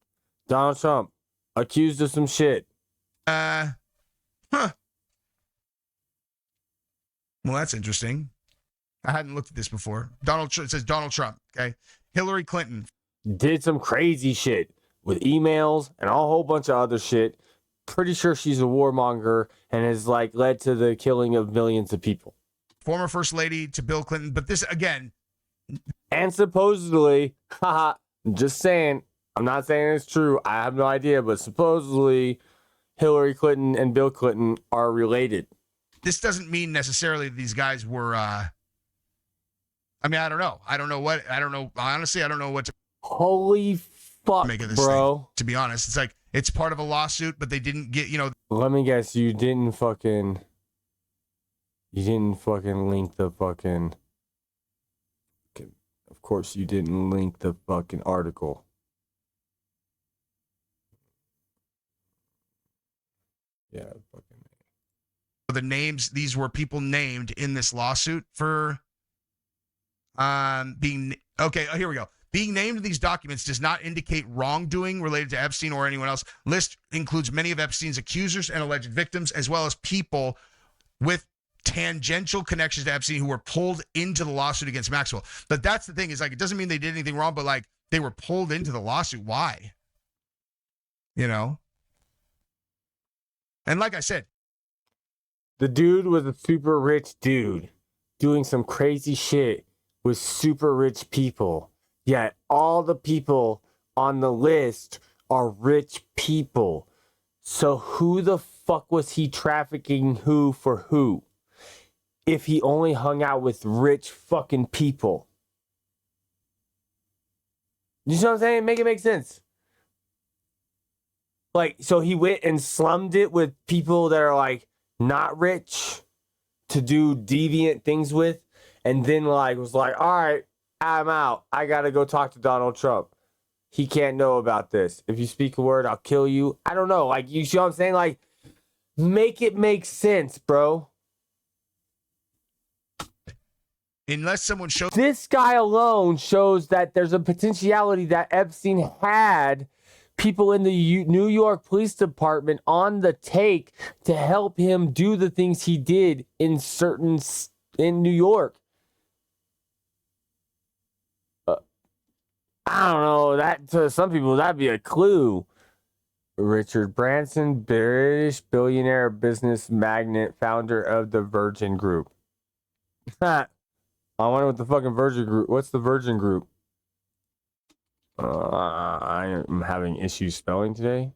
Donald Trump. Accused of some shit. Well, that's interesting. I hadn't looked at this before. It says Donald Trump, okay? Hillary Clinton. Did some crazy shit with emails and a whole bunch of other shit. Pretty sure she's a warmonger and has like led to the killing of millions of people. Former First Lady to Bill Clinton. But this, again... And supposedly, haha, just saying, I'm not saying it's true. I have no idea, but supposedly Hillary Clinton and Bill Clinton are related. This doesn't mean necessarily these guys were, I mean, I don't know. Honestly, I don't know what to Holy fuck, make of this bro. thing, to be honest. It's like, it's part of a lawsuit, but they didn't get, Let me guess, you didn't fucking link the fucking... Of course, you didn't link the fucking article. Yeah, fucking. The names, these were people named in this lawsuit for being... Okay, here we go. Being named in these documents does not indicate wrongdoing related to Epstein or anyone else. List includes many of Epstein's accusers and alleged victims, as well as people with tangential connections to Epstein who were pulled into the lawsuit against Maxwell. But that's the thing, is like, it doesn't mean they did anything wrong, but like, they were pulled into the lawsuit. Why? And like I said, the dude was a super rich dude doing some crazy shit with super rich people. Yet all the people on the list are rich people. So who the fuck was he trafficking who for who? If he only hung out with rich fucking people. You know what I'm saying? Make it make sense. Like, so he went and slummed it with people that are like not rich to do deviant things with, and then like was like, all right, I'm out. I gotta go talk to Donald Trump. he can't know about this. If you speak a word, I'll kill you. I don't know. Like, you see what I'm saying? Like, make it make sense, bro. Unless someone shows this guy alone shows that there's a potentiality that Epstein had people in the New York Police Department on the take to help him do the things he did in New York. I don't know, that to some people that'd be a clue. Richard Branson, British billionaire, business magnate, founder of the Virgin Group. I wonder what the fucking Virgin Group. What's the Virgin Group? I am having issues spelling today.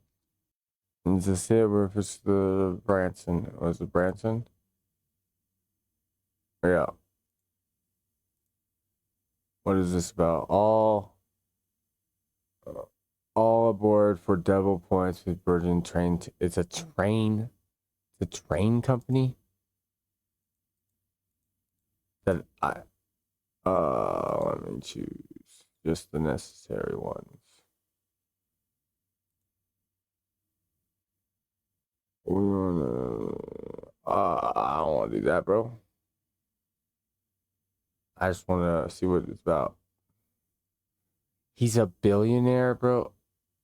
Is this it? Or if it's the Branson? Was it Branson? Yeah. What is this about? All aboard for double points with Virgin Train. It's a train. It's a train company. That let me choose just the necessary ones. I don't want to do that, bro. I just want to see what it's about. He's a billionaire, bro.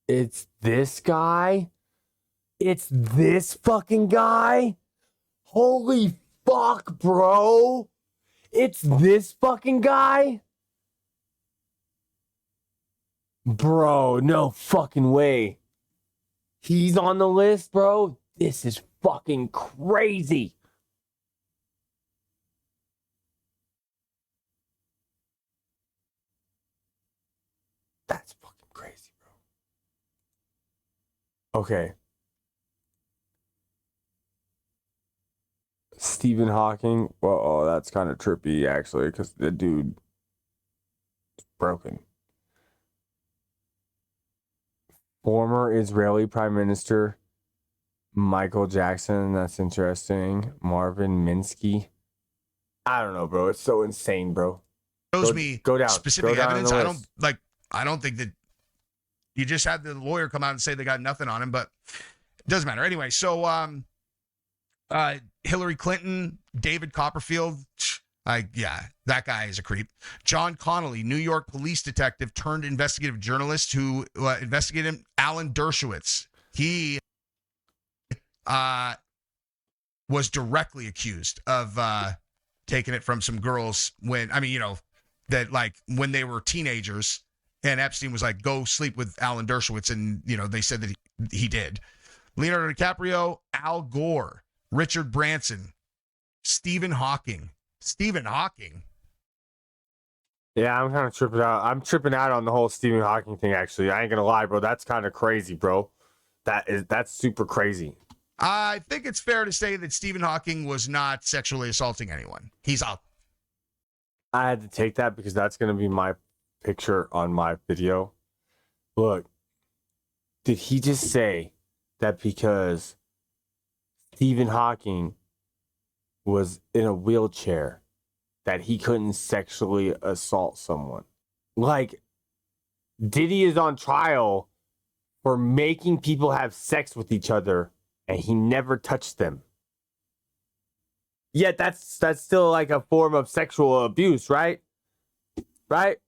It's this guy. It's this fucking guy. Holy fuck, bro. It's this fucking guy? Bro, no fucking way. He's on the list, bro. This is fucking crazy. That's fucking crazy, bro. Okay. Stephen Hawking. Well, oh, that's kind of trippy, actually, because the dude is broken. Former Israeli Prime Minister Michael Jackson. That's interesting. Marvin Minsky. I don't know, bro. It's so insane, bro. Shows me go down. Specific go down evidence. I don't think that you just had the lawyer come out and say they got nothing on him, but it doesn't matter. Anyway, so Hillary Clinton, David Copperfield, yeah, that guy is a creep. John Connolly, New York police detective turned investigative journalist who investigated him, Alan Dershowitz. He was directly accused of taking it from some girls when they were teenagers, and Epstein was like, go sleep with Alan Dershowitz, and they said that he did. Leonardo DiCaprio, Al Gore, Richard Branson, Stephen Hawking. Yeah, I'm kind of tripping out. I'm tripping out on the whole Stephen Hawking thing, actually. I ain't gonna lie, bro. That's kind of crazy, bro. That's super crazy. I think it's fair to say that Stephen Hawking was not sexually assaulting anyone. He's out. I had to take that because that's gonna be my picture on my video. Look, did he just say that because Stephen Hawking was in a wheelchair that he couldn't sexually assault someone? Like, Diddy is on trial for making people have sex with each other and he never touched them. Yet that's still like a form of sexual abuse, right? Right.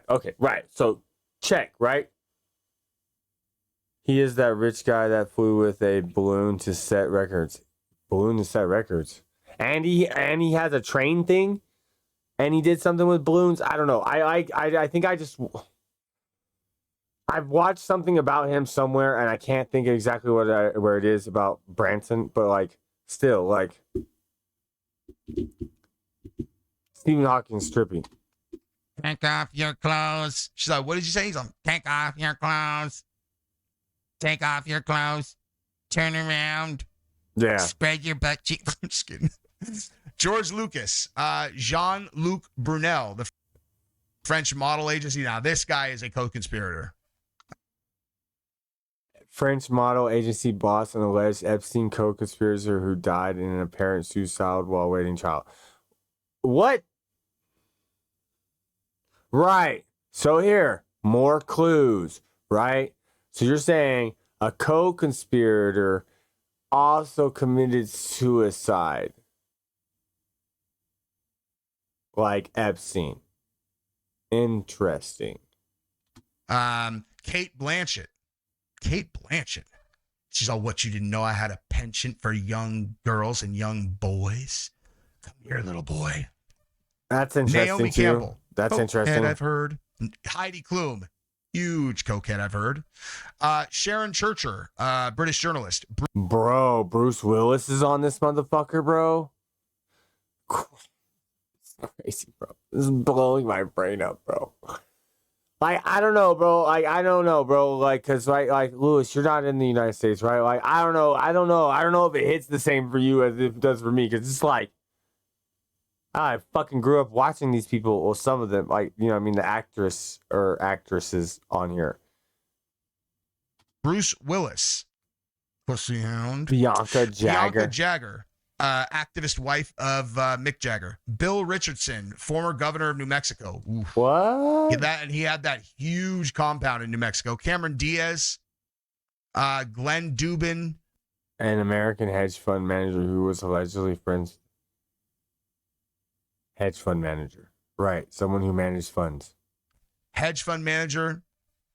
Okay, right. So check, right? He is that rich guy that flew with a balloon to set records. And he has a train thing, and he did something with balloons. I don't know. I think I've watched something about him somewhere, and I can't think exactly where it is about Branson, but like still like Stephen Hawking's trippy. Take off your clothes. She's like, what did you say? He's like, take off your clothes. Take off your clothes. Turn around. Yeah. Spread your butt cheek. I'm just kidding. George Lucas, Jean-Luc Brunel, the French model agency. Now, this guy is a co-conspirator. French model agency boss and alleged Epstein co-conspirator who died in an apparent suicide while awaiting trial. What? Right. So here, more clues, right? So you're saying a co-conspirator also committed suicide, like Epstein. Interesting. Kate Blanchett. Kate Blanchett. She's all, what, you didn't know I had a penchant for young girls and young boys? Come here, little boy. That's interesting. Naomi too. Campbell. That's cokehead, interesting. I've heard. Heidi Klum. Huge cokehead, I've heard. Sharon Churcher, British journalist. Bro, Bruce Willis is on this motherfucker, bro. It's crazy, bro. This is blowing my brain up, bro. Like, I don't know, bro. Like, I don't know, bro. Like, cause like Lewis, you're not in the United States, right? Like, I don't know if it hits the same for you as it does for me. Cause it's like, I fucking grew up watching these people, well, some of them, like, you know, I mean, the actress or actresses on here. Bruce Willis. Pussy Hound. Bianca Jagger. Activist wife of Mick Jagger. Bill Richardson, former governor of New Mexico. Oof. What? He had that huge compound in New Mexico. Cameron Diaz, Glenn Dubin. An American hedge fund manager who was allegedly friends. Hedge fund manager. Right. Someone who managed funds. Hedge fund manager.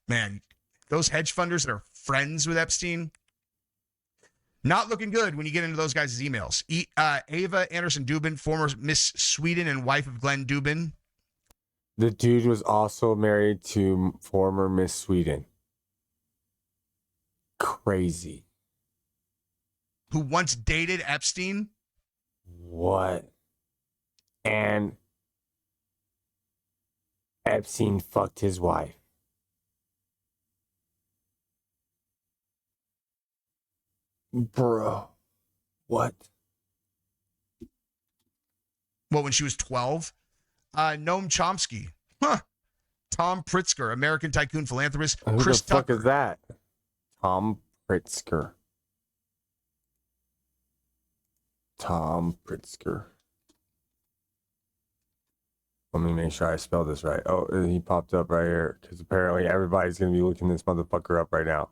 Man, those hedge funders that are friends with Epstein, not looking good when you get into those guys' emails. Ava Anderson Dubin, former Miss Sweden and wife of Glenn Dubin. The dude was also married to former Miss Sweden. Crazy. Who once dated Epstein. What? And Epstein fucked his wife. Bro. What? Well, when she was 12. Noam Chomsky. Huh. Tom Pritzker, American tycoon philanthropist. Who Chris the fuck Tucker. is that? Tom Pritzker. Tom Pritzker. Let me make sure I spell this right. Oh, he popped up right here because apparently everybody's going to be looking this motherfucker up right now.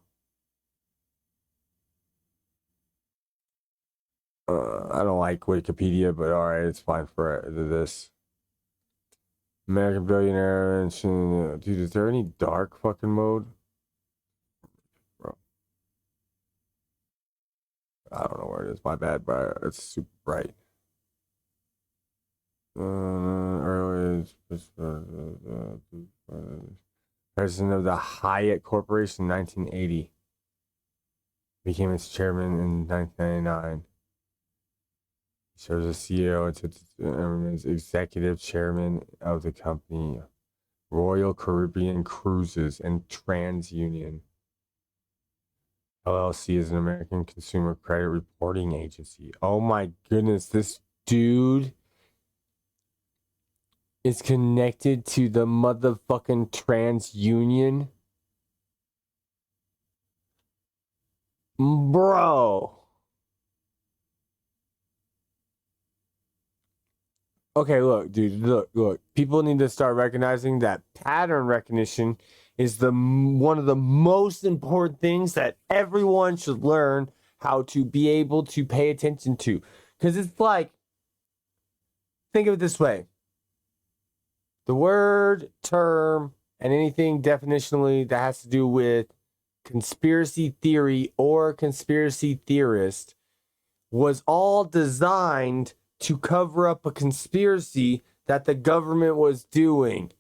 I don't like Wikipedia, but all right, it's fine for this. American billionaire. Dude, is there any dark fucking mode? Bro. I don't know where it is. My bad, but it's super bright. President of the Hyatt Corporation in 1980. Became its chairman in 1999. He serves as CEO and as executive chairman of the company Royal Caribbean Cruises and TransUnion. LLC is an American consumer credit reporting agency. Oh my goodness, this dude is connected to the motherfucking TransUnion. Bro. Okay, look, dude, look. People need to start recognizing that pattern recognition is one of the most important things that everyone should learn how to be able to pay attention to. Because it's like, think of it this way. The word, term, and anything definitionally that has to do with conspiracy theory or conspiracy theorist was all designed to cover up a conspiracy that the government was doing.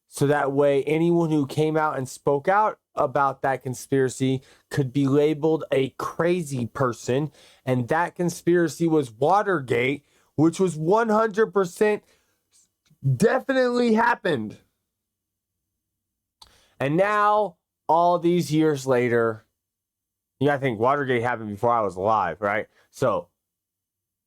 So that way, anyone who came out and spoke out about that conspiracy could be labeled a crazy person. And that conspiracy was Watergate, which was 100% definitely happened. And now, all these years later, you gotta think Watergate happened before I was alive, right? So,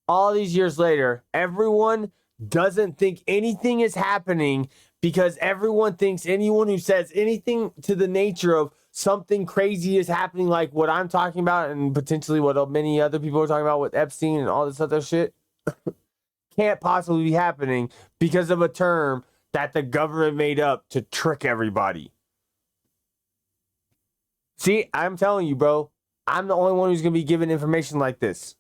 all these years later, everyone doesn't think anything is happening because everyone thinks anyone who says anything to the nature of something crazy is happening, like what I'm talking about and potentially what many other people are talking about with Epstein and all this other shit, can't possibly be happening because of a term that the government made up to trick everybody. See, I'm telling you, bro. I'm the only one who's going to be given information like this.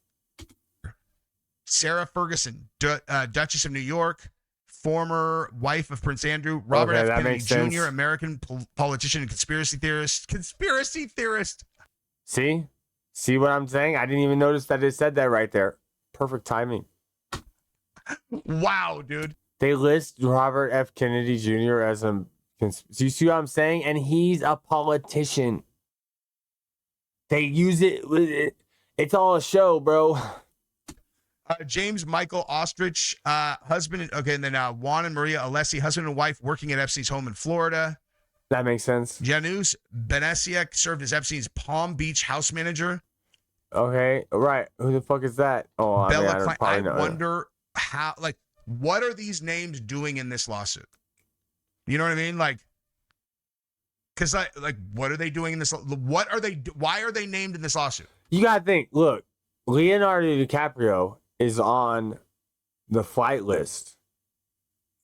Sarah Ferguson, Duchess of New York, former wife of Prince Andrew. Robert F. Kennedy Jr., American politician and conspiracy theorist. Conspiracy theorist. See? See what I'm saying? I didn't even notice that it said that right there. Perfect timing. Wow, dude. They list Robert F. Kennedy Jr. as a... Do you see what I'm saying? And he's a politician. They use it. It's all a show, bro. James Michael Ostrich, husband. Okay, and then Juan and Maria Alessi, husband and wife, working at Epstein's home in Florida. That makes sense. Janusz Benesiak served as Epstein's Palm Beach house manager. Okay, right. Who the fuck is that? Oh, Bella I wonder how. Like, what are these names doing in this lawsuit? You know what I mean? Like, because like, what are they doing in this? What are they? Why are they named in this lawsuit? You gotta think. Look, Leonardo DiCaprio is on the flight list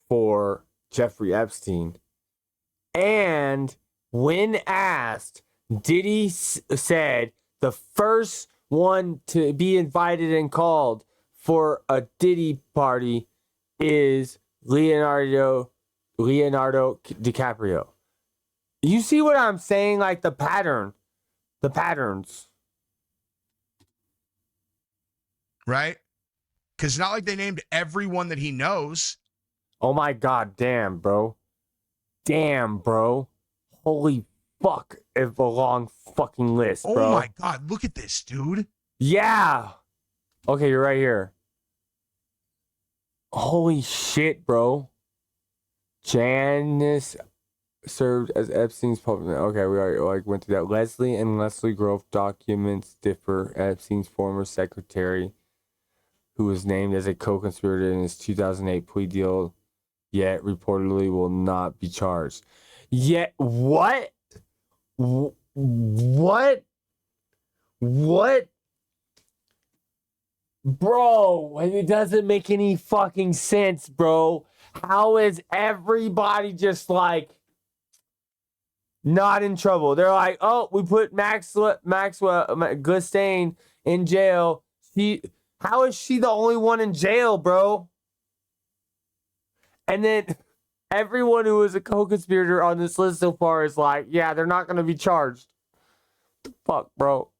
for Jeffrey Epstein. And when asked, Diddy said the first one to be invited and called for a Diddy party is Leonardo DiCaprio. You see what I'm saying? Like the patterns. Right? Because not like they named everyone that he knows. Oh my God, damn, bro. Damn, bro. Holy fuck. It's a long fucking list, bro. Oh my God, look at this, dude. Yeah. Okay, you're right here. Holy shit, bro. Janice served as Epstein's public. Okay, we already went through that. Leslie and Leslie Grove documents differ. Epstein's former secretary, who was named as a co-conspirator in his 2008 plea deal, yet reportedly will not be charged. Yet what? What? Bro, it doesn't make any fucking sense, bro. How is everybody just like not in trouble? They're like, oh, we put Maxwell Gustain in jail. How is she the only one in jail, bro? And then everyone who is a co-conspirator on this list so far is like, yeah, they're not going to be charged. Fuck, bro.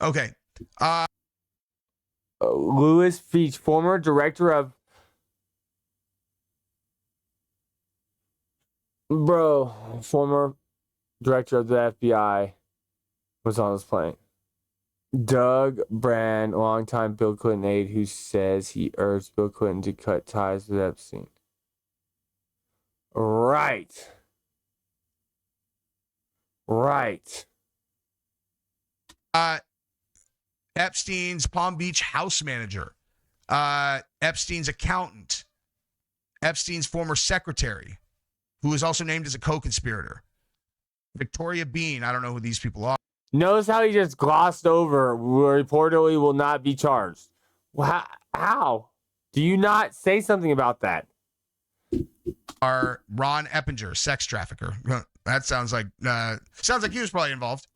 Okay. Louis Feach, former director of... former director of the FBI was on this plane. Doug Brand, longtime Bill Clinton aide, who says he urged Bill Clinton to cut ties with Epstein. Right. Epstein's Palm Beach house manager. Epstein's accountant. Epstein's former secretary, who is also named as a co-conspirator. Victoria Bean. I don't know who these people are. Notice how he just glossed over reportedly will not be charged. How? Do you not say something about that? Are Ron Eppinger, sex trafficker. That sounds like he was probably involved.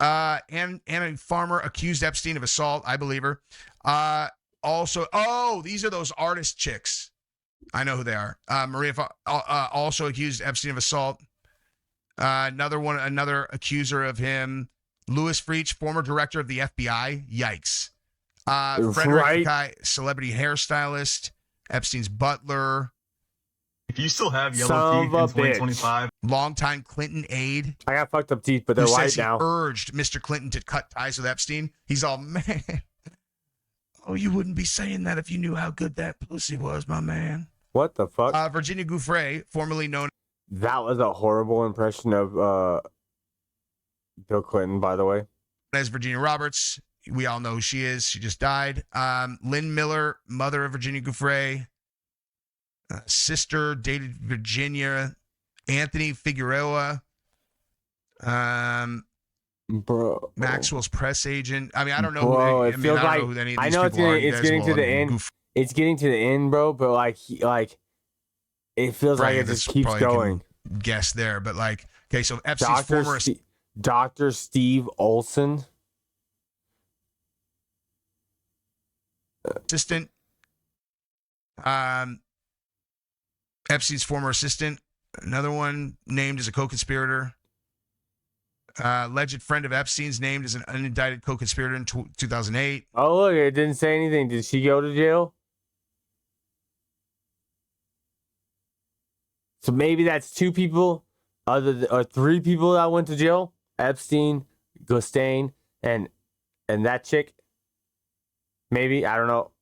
And a farmer accused Epstein of assault. I believe her. Also, these are those artist chicks. I know who they are. Maria also accused Epstein of assault. Another accuser of him, Louis Freach, former director of the FBI. Yikes. Frederick Mackay, celebrity hairstylist. Epstein's butler. If you still have yellow teeth in 2025. Longtime Clinton aide. I got fucked up teeth, but they're white now. He urged Mr. Clinton to cut ties with Epstein. He's all, man. Oh, you wouldn't be saying that if you knew how good that pussy was, my man. What the fuck? Virginia Giuffre, formerly known... That was a horrible impression of Bill Clinton, by the way. As Virginia Roberts, we all know who she is. She just died. Lynn Miller, mother of Virginia Giuffre. Sister, dated Virginia. Anthony Figueroa. Maxwell's press agent. I mean, I don't know bro, who they, I mean, I don't know who any of these people are. It's getting to the end. it's getting to the end, bro. But like, it feels like it just keeps going. Guess there, but like, okay, so Epstein's former Dr. Steve Olson, assistant, Epstein's former assistant, another one named as a co-conspirator. Alleged friend of Epstein's named as an unindicted co-conspirator in 2008. Oh, look, it didn't say anything. Did she go to jail? So maybe that's 2 people, or 3 people that went to jail. Epstein, Espstein, and that chick. Maybe, I don't know.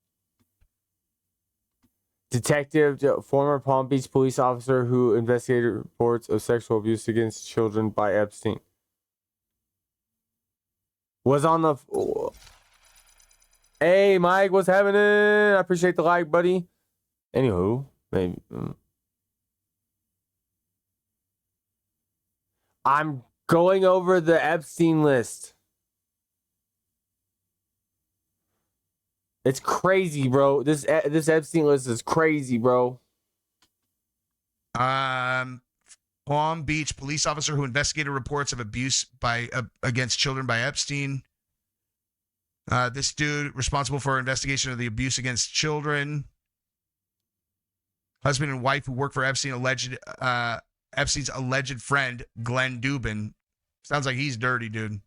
Detective, former Palm Beach police officer who investigated reports of sexual abuse against children by Espstein. Was on the... Hey, Mike, what's happening? I appreciate the like, buddy. Anywho, maybe... I'm going over the Epstein list. It's crazy, bro. This Epstein list is crazy, bro. Palm Beach police officer who investigated reports of abuse against children by Epstein. This dude responsible for investigation of the abuse against children. Husband and wife who worked for Epstein's alleged friend, Glenn Dubin. Sounds like he's dirty, dude.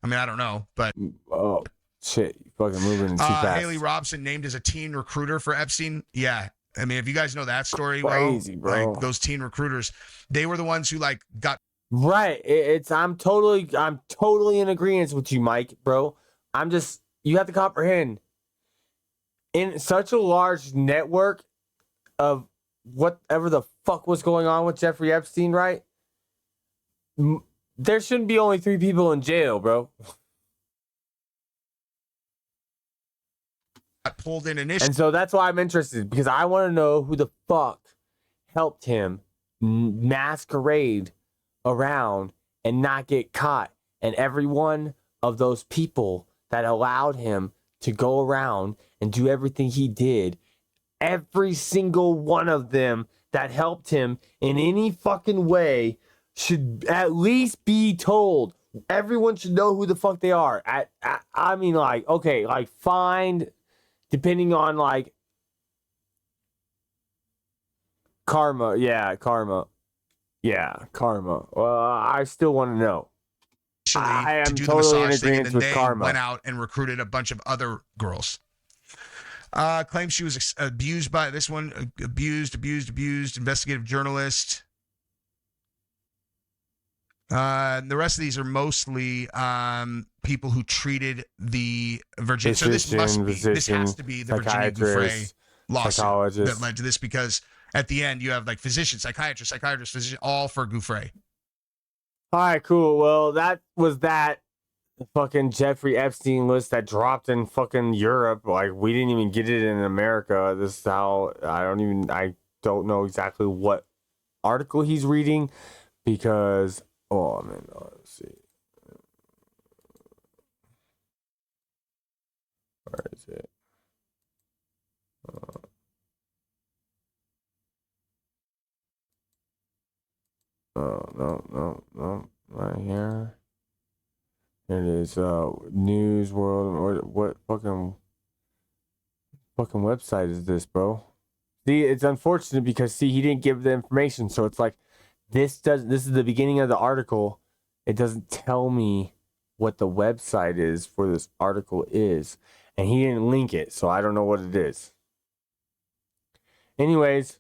I mean, I don't know, but... Oh, shit. You're fucking moving too fast. Haley Robson named as a teen recruiter for Epstein. Yeah. I mean, if you guys know that story, crazy, bro. Like, those teen recruiters, they were the ones who, like, got... Right. I'm totally in agreement with you, Mike, bro. You have to comprehend. In such a large network of whatever the fuck was going on with Jeffrey Epstein, right? There shouldn't be only 3 people in jail, bro. Pulled in initially. And so that's why I'm interested, because I want to know who the fuck helped him masquerade around and not get caught. And every one of those people that allowed him to go around and do everything he did, every single one of them that helped him in any fucking way should at least be told. Everyone should know who the fuck they are. I mean, like, okay, like, find, depending on, like, karma. Yeah, karma. Well, I still want to know. I am totally in agreement with karma. Went out and recruited a bunch of other girls. Claims she was abused by this one. Abused. Investigative journalist. The rest of these are mostly people who treated the Virginia. So this has to be the Virginia Giuffre lawsuit that led to this, because at the end you have like physicians, psychiatrists, physicians, all for Giuffre. All right, cool. Well, that was that fucking Jeffrey Epstein list that dropped in fucking Europe. Like, we didn't even get it in America. This is how I don't know exactly what article he's reading, because let's see. Where is it? No. Right here. It is News World, or what fucking website is this, bro? See, it's unfortunate because he didn't give the information, so it's like this is the beginning of the article. It doesn't tell me what the website is for this article is, and he didn't link it, so I don't know what it is. Anyways,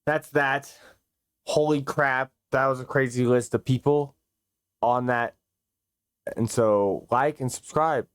that's that. Holy crap, that was a crazy list of people on that. And so like and subscribe.